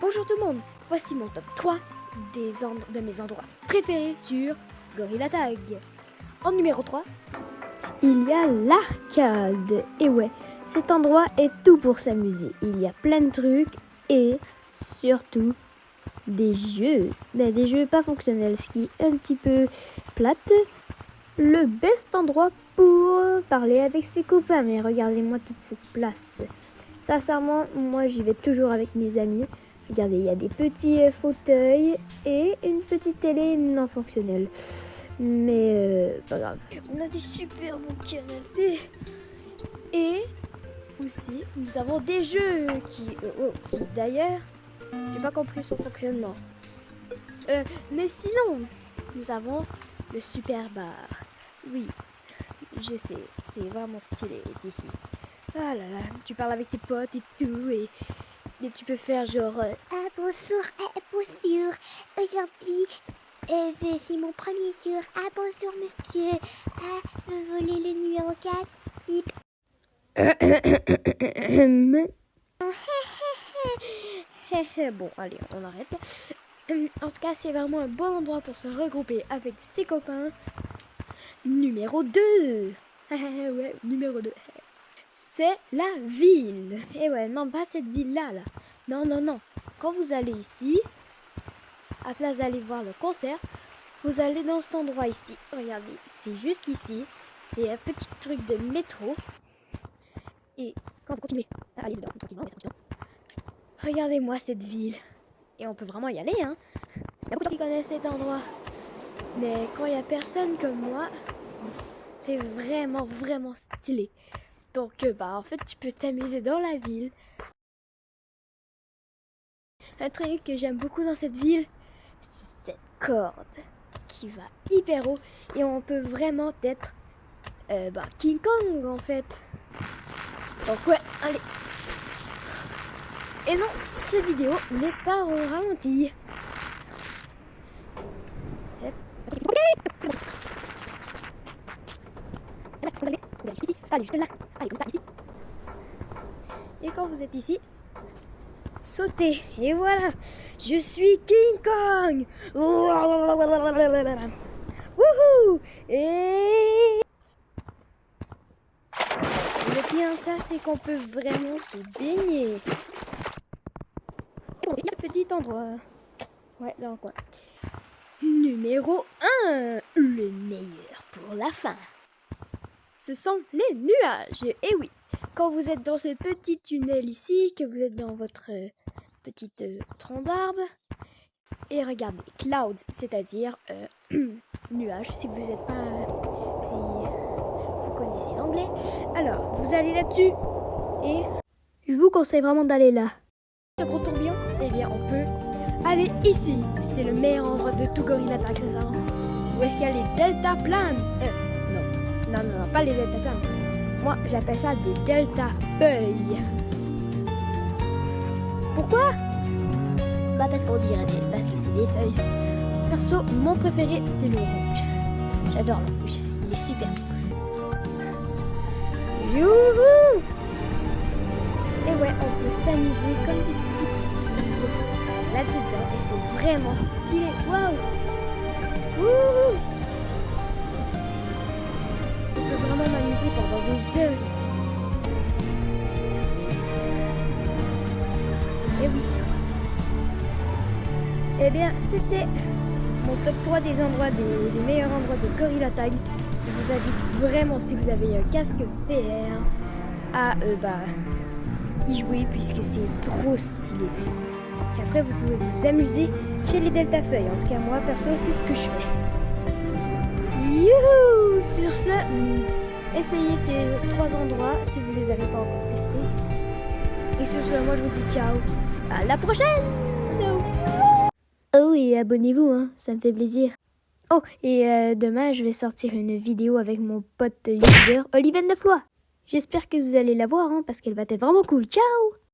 Bonjour tout le monde, voici mon top 3 de mes endroits préférés sur Gorilla Tag. En numéro 3, il y a l'arcade. Et ouais, cet endroit est tout pour s'amuser. Il y a plein de trucs et surtout des jeux. Mais des jeux pas fonctionnels, ce qui est un petit peu plate. Le best endroit pour parler avec ses copains. Mais regardez-moi toute cette place. Sincèrement, moi j'y vais toujours avec mes amis. Regardez, il y a des petits fauteuils et une petite télé non fonctionnelle. Mais pas grave. On a des super bons canapés. Et aussi, nous avons des jeux qui d'ailleurs, j'ai pas compris son fonctionnement. Mais sinon, nous avons le super bar. Oui, je sais, c'est vraiment stylé d'ici. Ah là là, tu parles avec tes potes et tout, et tu peux faire genre bonjour, bonjour. Aujourd'hui, c'est mon premier jour. Bonjour monsieur. Vous voulez le numéro 4? Bip. Bon, allez, on arrête. En tout cas, c'est vraiment un bon endroit pour se regrouper avec ses copains. Numéro 2. Ouais, numéro 2. C'est la ville. Et ouais, non, pas cette ville-là, là. Non, non, non. Quand vous allez ici, à place d'aller voir le concert, vous allez dans cet endroit ici. Regardez, c'est juste ici. C'est un petit truc de métro. Et quand vous continuez à aller dedans, tranquillement, regardez-moi cette ville. Et on peut vraiment y aller, hein. Il y a beaucoup de gens qui connaissent cet endroit. Mais quand il n'y a personne comme moi, c'est vraiment, vraiment stylé. Donc, en fait, tu peux t'amuser dans la ville. Un truc que j'aime beaucoup dans cette ville, c'est cette corde qui va hyper haut. Et on peut vraiment être King Kong, en fait. Donc, ouais, allez. Et non, cette vidéo n'est pas au ralenti. Et quand vous êtes ici, sautez. Et voilà, je suis King Kong. Wouhou. Et le pire de ça, c'est qu'on peut vraiment se baigner. Et bon, il y a ce petit endroit. Ouais, dans le coin. Numéro 1, le meilleur pour la fin. Ce sont les nuages. Et oui, quand vous êtes dans ce petit tunnel ici, que vous êtes dans votre petite tronc d'arbre, et regardez, clouds, c'est-à-dire nuages, si vous êtes pas, si vous connaissez l'anglais. Alors, vous allez là-dessus, et je vous conseille vraiment d'aller là. Ce gros tourbillon, eh bien, on peut aller ici. C'est le meilleur endroit de tout Gorilla Tag, c'est ça. Où est-ce qu'il y a les deltaplanes? Non, pas les deltaplanes. Moi, j'appelle ça des delta-feuilles. Pourquoi? Parce qu'on dirait parce que c'est des feuilles. Perso, mon préféré, c'est le rouge. J'adore le rouge. Il est super. Youhou! Et ouais, on peut s'amuser comme des petits là-dedans. Et c'est vraiment stylé. Waouh! Wouhou! On peut vraiment m'amuser pendant des heures ici. Et oui. Eh bien, c'était mon top 3 des endroits, des meilleurs endroits de Gorilla Tag. Je vous invite vraiment, si vous avez un casque VR, à y jouer puisque c'est trop stylé. Et après, vous pouvez vous amuser chez les delta-feuilles. En tout cas, moi, perso, c'est ce que je fais. Youhou! Sur ce, essayez ces 3 endroits si vous les avez pas encore testés. Et sur ce, moi je vous dis ciao. À la prochaine! Oh, et abonnez-vous, hein, ça me fait plaisir. Oh, et demain je vais sortir une vidéo avec mon pote youtubeur Oliven Deflois. J'espère que vous allez la voir, hein, parce qu'elle va être vraiment cool. Ciao!